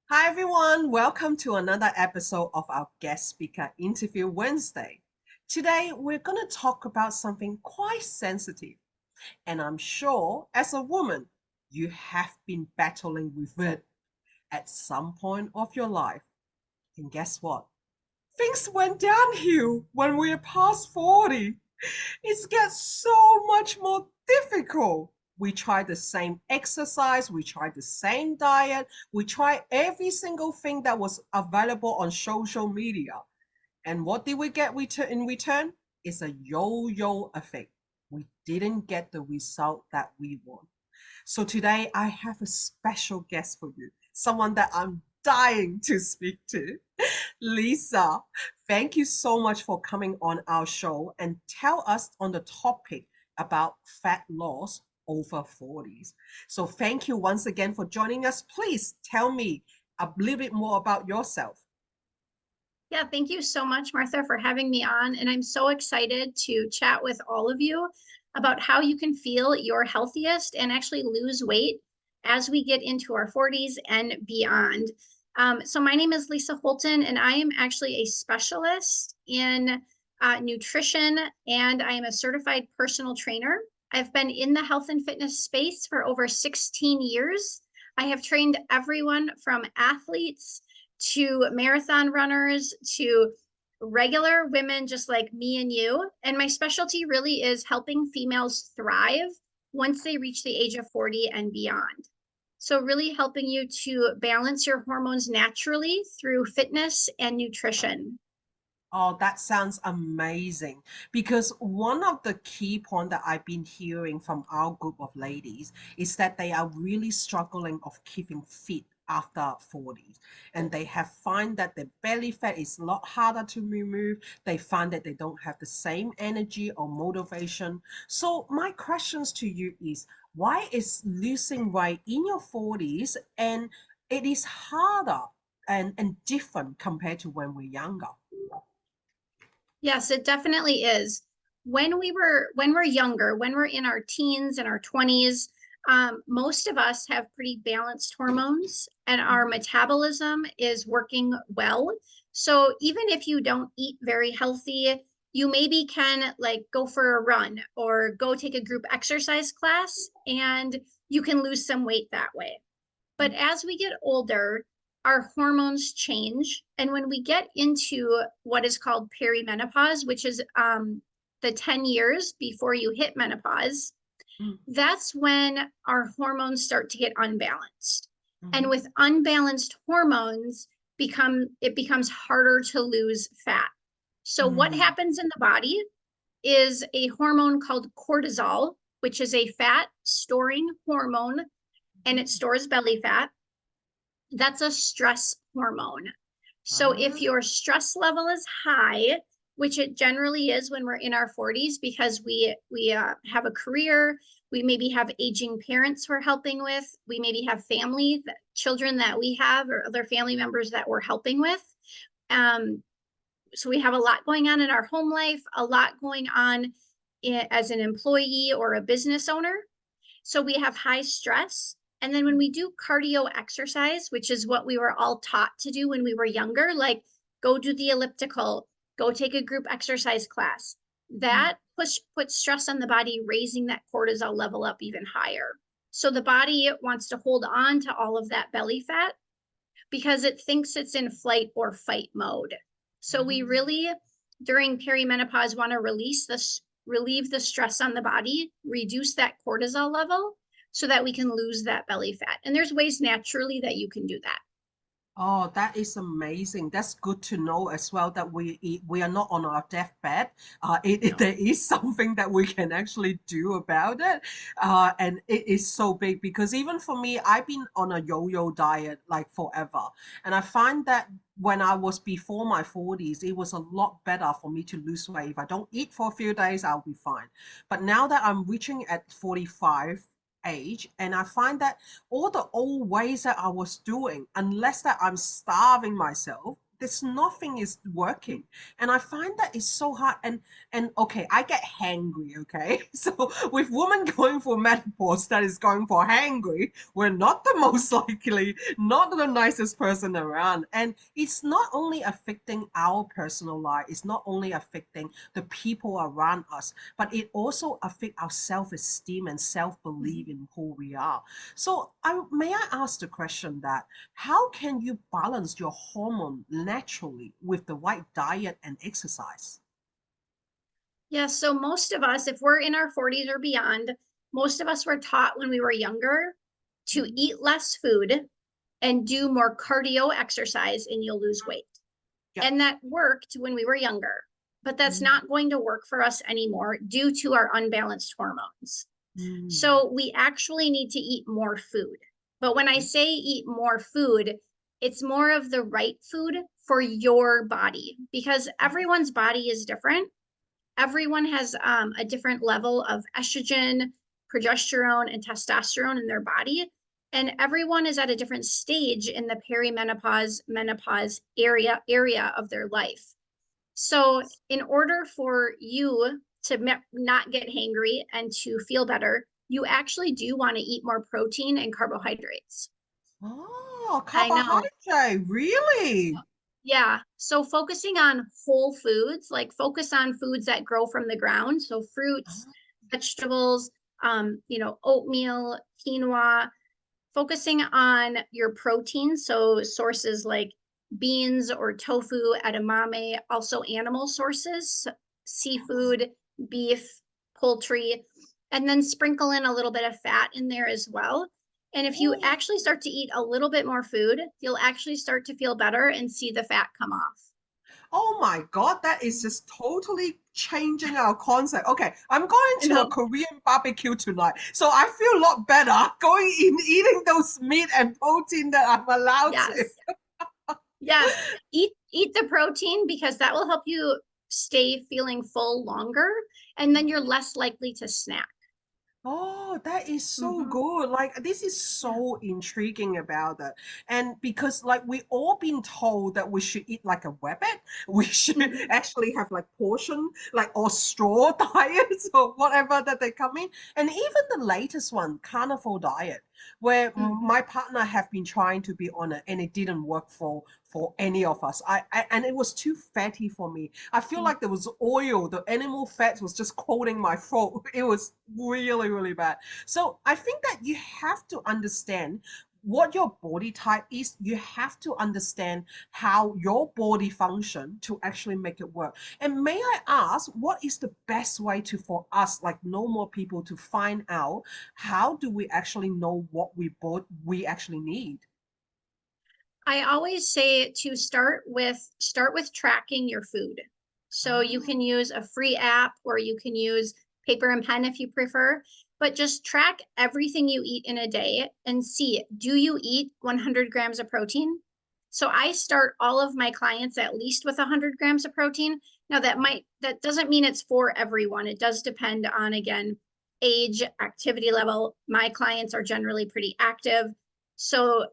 Hi, everyone. Welcome to another episode of our guest speaker interview Wednesday. Today, we're going to talk about something quite sensitive. And I'm sure as a woman, you have been battling with it at some point of your life. And guess what? Things went downhill when we are past 40. It gets so much more difficult. We try the same exercise, we try the same diet, we try every single thing that was available on social media. And what did we get in return? It's a yo-yo effect. We didn't get the result that we want. So today I have a special guest for you, someone that I'm dying to speak to. Lisa, thank you so much for coming on our show and tell us on the topic about fat loss over 40s. So thank you once again for joining us. Please tell me a little bit more about yourself. Yeah, thank you so much, Martha, for having me on. And I'm so excited to chat with all of you about how you can feel your healthiest and actually lose weight as we get into our 40s and beyond. So, my name is Lisa Holtan, and I am actually a specialist in nutrition, and I am a certified personal trainer. I've been in the health and fitness space for over 16 years. I have trained everyone from athletes to marathon runners to regular women just like me and you. And my specialty really is helping females thrive once they reach the age of 40 and beyond. So, really helping you to balance your hormones naturally through fitness and nutrition. Oh, that sounds amazing. Because one of the key points that I've been hearing from our group of ladies is that they are really struggling of keeping fit after 40s. And they have find that their belly fat is a lot harder to remove. They find that they don't have the same energy or motivation. So my questions to you is, why is losing weight in your 40s and it is harder and different compared to when we're younger? Yes, it definitely is. When we're younger, when we're in our teens and our 20s, most of us have pretty balanced hormones and our metabolism is working well. So even if you don't eat very healthy, you maybe can like go for a run or go take a group exercise class and you can lose some weight that way. But as we get older, our hormones change. And when we get into what is called perimenopause, which is the 10 years before you hit menopause, Mm, that's when our hormones start to get unbalanced. And mhm, with unbalanced hormones, it becomes harder to lose fat. So what mm, happens in the body is a hormone called cortisol, which is a fat storing hormone, and it stores belly fat. That's a stress hormone. So if ah, your stress level is high, which it generally is when we're in our 40s because we have a career, we maybe have aging parents we're helping with, we maybe have family children that we have or other family members that we're helping with. Um, so we have a lot going on in our home life, a lot going on as an employee or a business owner. So we have high stress. And then when we do cardio exercise, which is what we were all taught to do when we were younger, like go do the elliptical, go take a group exercise class, mm. that puts stress on the body, raising that cortisol level up even higher. So the body wants to hold on to all of that belly fat because it thinks it's in flight or fight mode. So we Mm. really, during perimenopause, want to relieve the stress on the body, reduce that cortisol level so that we can lose that belly fat. And there's ways naturally that you can do that. Oh, that is amazing. That's good to know as well that we are not on our deathbed. No. There is something that we can actually do about it. And it is so big because even for me, I've been on a yo-yo diet like forever. And I find that when I was before my 40s, it was a lot better for me to lose weight. If I don't eat for a few days, I'll be fine. But now that I'm reaching at 45 age, and I find that all the old ways that I was doing, unless that I'm starving myself, there's nothing is working. And I find that it's so hard. And okay, I get hangry, okay? So with women going for menopause that is going for hangry, we're not the most likely, not the nicest person around. And it's not only affecting our personal life, it's not only affecting the people around us, but it also affects our self-esteem and self-belief in who we are. So may I ask the question that how can you balance your hormone naturally with the right diet and exercise? Yeah, so most of us, if we're in our 40s or beyond, most of us were taught when we were younger to Mm, eat less food and do more cardio exercise and you'll lose weight. yeah. And that worked when we were younger, but that's Mm, not going to work for us anymore due to our unbalanced hormones. mm, So we actually need to eat more food. But when I say eat more food, it's more of the right food for your body because everyone's body is different. Everyone has a different level of estrogen, progesterone, and testosterone in their body. And everyone is at a different stage in the perimenopause, menopause area of their life. So, in order for you to not get hangry and to feel better, you actually do want to eat more protein and carbohydrates. oh, I know. carbohydrate, really? Yeah. So focusing on whole foods, like focus on foods that grow from the ground. So fruits, vegetables, oatmeal, quinoa, focusing on your protein. So sources like beans or tofu, edamame, also animal sources, seafood, beef, poultry, and then sprinkle in a little bit of fat in there as well. And if you Oh, actually start to eat a little bit more food, you'll actually start to feel better and see the fat come off. oh my God, that is just totally changing our concept. Okay, I'm going I to a know. Korean barbecue tonight, so I feel a lot better going in eating those meat and protein that I'm allowed to. Yes. Yes. Eat the protein because that will help you stay feeling full longer and then you're less likely to snack. Oh, that is so Mm-hmm. good. Like this is Yeah. so intriguing about it. And because like we all been told that we should eat like a rabbit, we should Mm-hmm. actually have like portion, like or straw diets or whatever that they come in. And even the latest one, carnivore diet, where Mm-hmm. my partner have been trying to be on it and it didn't work for any of us. I and it was too fatty for me. I feel like there was oil, the animal fat was just coating my throat. It was really, really bad. So I think that you have to understand what your body type is. You have to understand how your body function to actually make it work. And may I ask, what is the best way to for us, like normal people, to find out how do we actually know what we actually need? I always say to start with tracking your food. So you Ah, can use a free app or you can use paper and pen if you prefer, but just track everything you eat in a day and see, do you eat 100 grams of protein? So I start all of my clients at least with 100 grams of protein. Now that doesn't mean it's for everyone. It does depend on, again, age, activity level. My clients are generally pretty active. So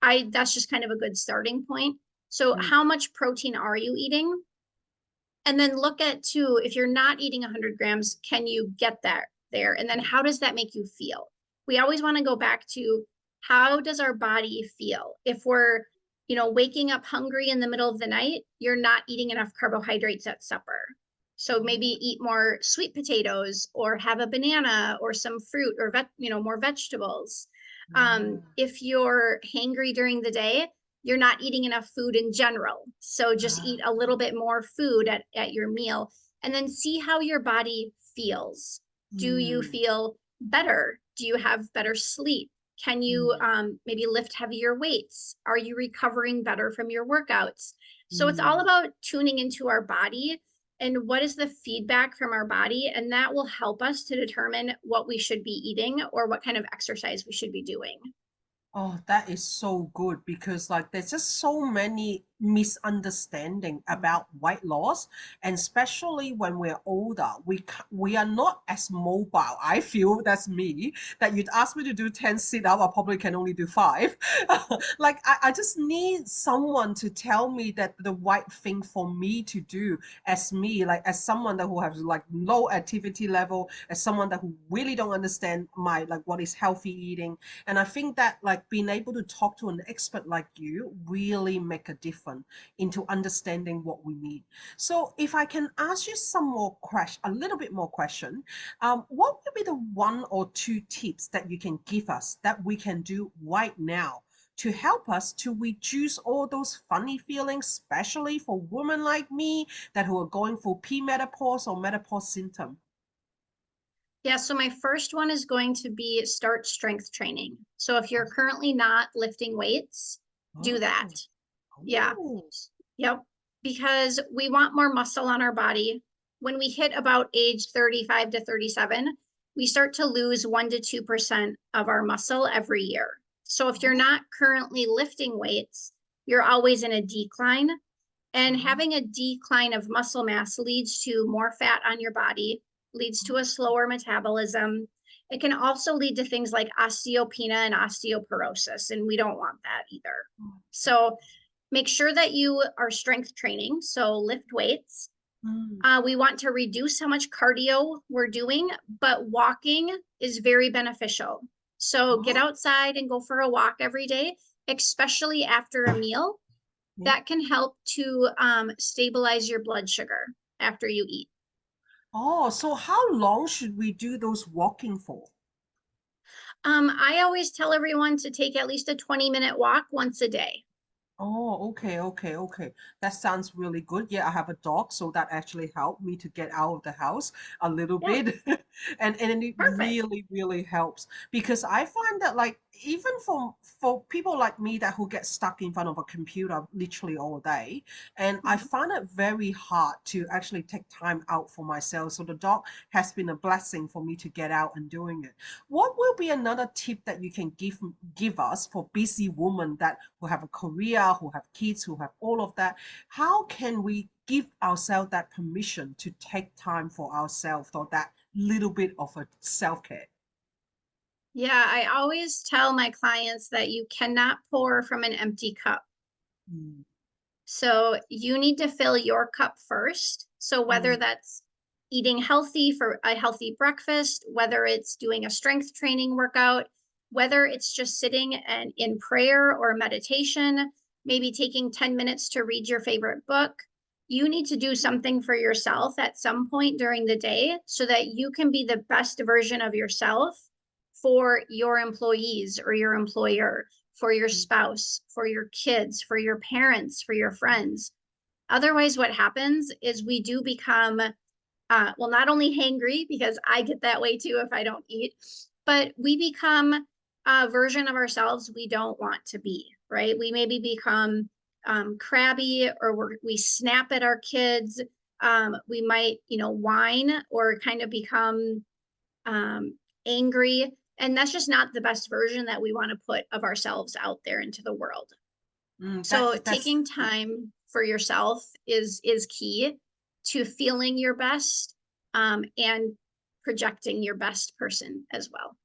I that's just kind of a good starting point. So mm, how much protein are you eating? And then look at too, if you're not eating 100 grams, can you get that there? And then how does that make you feel? We always want to go back to how does our body feel? If we're, waking up hungry in the middle of the night, you're not eating enough carbohydrates at supper. So maybe eat more sweet potatoes or have a banana or some fruit or more vegetables. If you're hangry during the day, you're not eating enough food in general. So just ah, eat a little bit more food at your meal and then see how your body feels. Do you mm, feel better? Do you have better sleep? Can you mm, maybe lift heavier weights? Are you recovering better from your workouts? So it's all mm. about tuning into our body and what is the feedback from our body. And that will help us to determine what we should be eating or what kind of exercise we should be doing. Oh, that is so good because like there's just so many misunderstanding about weight loss, and especially when we're older, we are not as mobile. I feel that's me. That you'd ask me to do 10 sit-up, I probably can only do five. Like I just need someone to tell me that the right thing for me to do as me, like as someone that who has like low activity level, as someone that who really don't understand my like what is healthy eating. And I think that like being able to talk to an expert like you really make a difference into understanding what we need. So if I can ask you some more question, a little bit more question, what would be the one or two tips that you can give us that we can do right now to help us to reduce all those funny feelings, especially for women like me that who are going for premenopause or menopause symptom? Yeah, so my first one is going to be start strength training. So if you're currently not lifting weights, do that. Oh, Yeah. oh, Yep. Because we want more muscle on our body. When we hit about age 35 to 37, we start to lose 1 to 2% of our muscle every year. So if you're oh, not currently lifting weights, you're always in a decline. And oh, having a decline of muscle mass leads to more fat on your body, leads to a slower metabolism. It can also lead to things like osteopenia and osteoporosis, and we don't want that either. So make sure that you are strength training, so lift weights. mm, We want to reduce how much cardio we're doing, but walking is very beneficial. So get oh, outside and go for a walk every day, especially after a meal. yeah. That can help to stabilize your blood sugar after you eat. Oh, so how long should we do those walking for? I always tell everyone to take at least a 20-minute walk once a day. Oh, okay, okay, okay. That sounds really good. Yeah, I have a dog, so that actually helped me to get out of the house a little Yeah, bit. And it perfect. really, really helps because I find that like even for people like me that who get stuck in front of a computer literally all day, and I Mhm. find it very hard to actually take time out for myself. So the dog has been a blessing for me to get out and doing it. What will be another tip that you can give us for busy women that who have a career, who have kids, who have all of that? How can we give ourselves that permission to take time for ourselves or that little bit of a self-care? Yeah, I always tell my clients that you cannot pour from an empty cup. Mm, So you need to fill your cup first. So whether mm, that's eating healthy for a healthy breakfast, whether it's doing a strength training workout, whether it's just sitting and in prayer or meditation, maybe taking 10 minutes to read your favorite book, you need to do something for yourself at some point during the day so that you can be the best version of yourself for your employees or your employer, for your mm, spouse, for your kids, for your parents, for your friends. Otherwise, what happens is we do become, well, not only hangry, because I get that way too if I don't eat, but we become a version of ourselves we don't want to be, right? We maybe become crabby or we snap at our kids. We might, whine or kind of become angry. And that's just not the best version that we want to put of ourselves out there into the world. mm, So that's taking time for yourself is key to feeling your best and projecting your best person as well.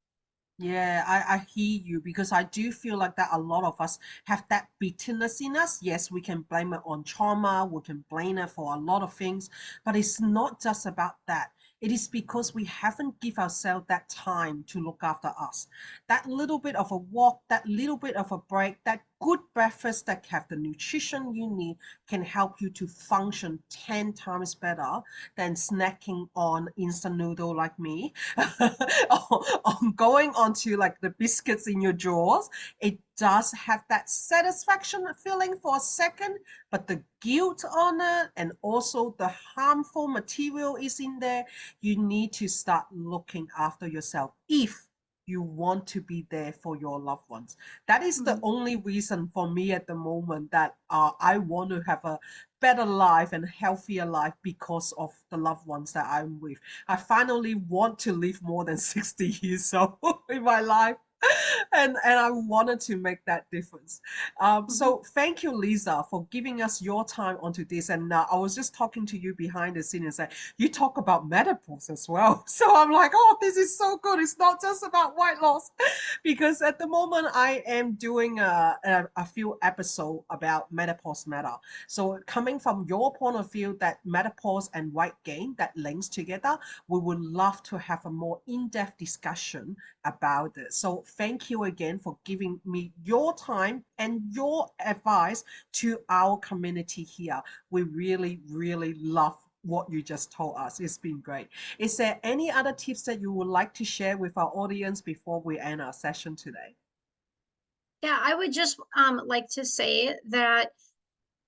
Yeah, I hear you because I do feel like that a lot of us have that bitterness in us. Yes, we can blame it on trauma, we can blame it for a lot of things, but it's not just about that. It is because we haven't give ourselves that time to look after us. That little bit of a walk, that little bit of a break, that good breakfast that have the nutrition you need can help you to function 10 times better than snacking on instant noodle like me. On going onto like the biscuits in your drawers, it does have that satisfaction feeling for a second, but the guilt on it and also the harmful material is in there. You need to start looking after yourself if you want to be there for your loved ones. That is the Mhm. only reason for me at the moment that I want to have a better life and healthier life because of the loved ones that I'm with. I finally want to live more than 60 years old in my life. And I wanted to make that difference. Mhm. So thank you, Lisa, for giving us your time onto this. And I was just talking to you behind the scene and said, you talk about menopause as well. So I'm like, oh, this is so good. It's not just about weight loss. Because at the moment I am doing a few episodes about menopause matter. So coming from your point of view that menopause and weight gain that links together, we would love to have a more in-depth discussion about it. So thank you again for giving me your time and your advice to our community here. We really, really love what you just told us. It's been great. Is there any other tips that you would like to share with our audience before we end our session today? Yeah, I would just like to say that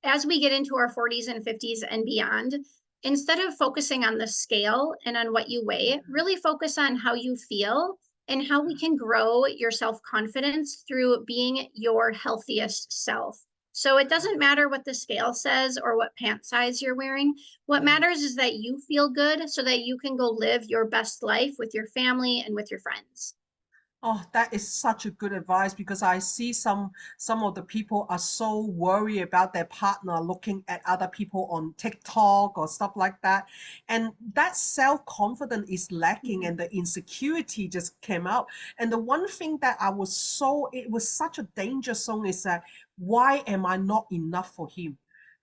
as we get into our 40s and 50s and beyond, instead of focusing on the scale and on what you weigh, really focus on how you feel and how we can grow your self confidence through being your healthiest self. So it doesn't matter what the scale says or what pant size you're wearing. What matters is that you feel good so that you can go live your best life with your family and with your friends. Oh, that is such a good advice because I see some of the people are so worried about their partner looking at other people on TikTok or stuff like that. And that self-confidence is lacking Mhm. and the insecurity just came out. And the one thing that it was such a danger zone is that why am I not enough for him?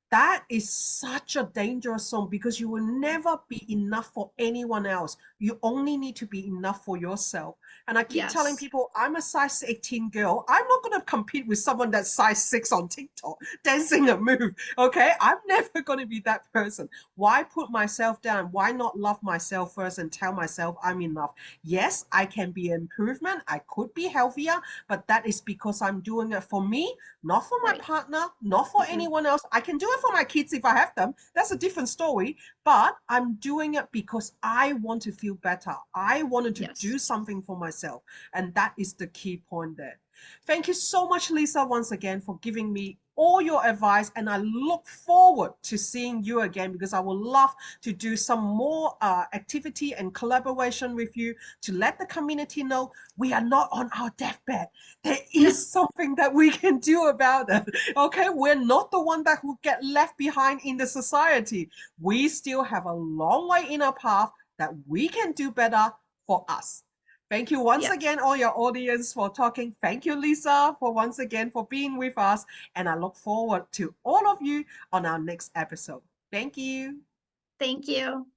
That is such a dangerous zone because you will never be enough for anyone else. You only need to be enough for yourself. And I keep telling Yes. people, I'm a size 18 girl. I'm not going to compete with someone that's size 6 on TikTok dancing a move. Okay. I'm never going to be that person. Why put myself down? Why not love myself first and tell myself I'm enough? Yes, I can be an improvement. I could be healthier, but that is because I'm doing it for me, not for my Right. partner, not for Mhm. anyone else. I can do it for my kids if I have them. That's a different story. But I'm doing it because I want to feel better. I wanted to Yes. do something for myself. And that is the key point there. Thank you so much, Lisa, once again for giving me all your advice. And I look forward to seeing you again because I would love to do some more activity and collaboration with you to let the community know we are not on our deathbed. There is something that we can do about it. Okay, we're not the one that will get left behind in the society. We still have a long way in our path that we can do better for us. Thank you once Yes. again, all your audience, for talking. Thank you, Lisa, for once again for being with us. And I look forward to all of you on our next episode. Thank you. Thank you.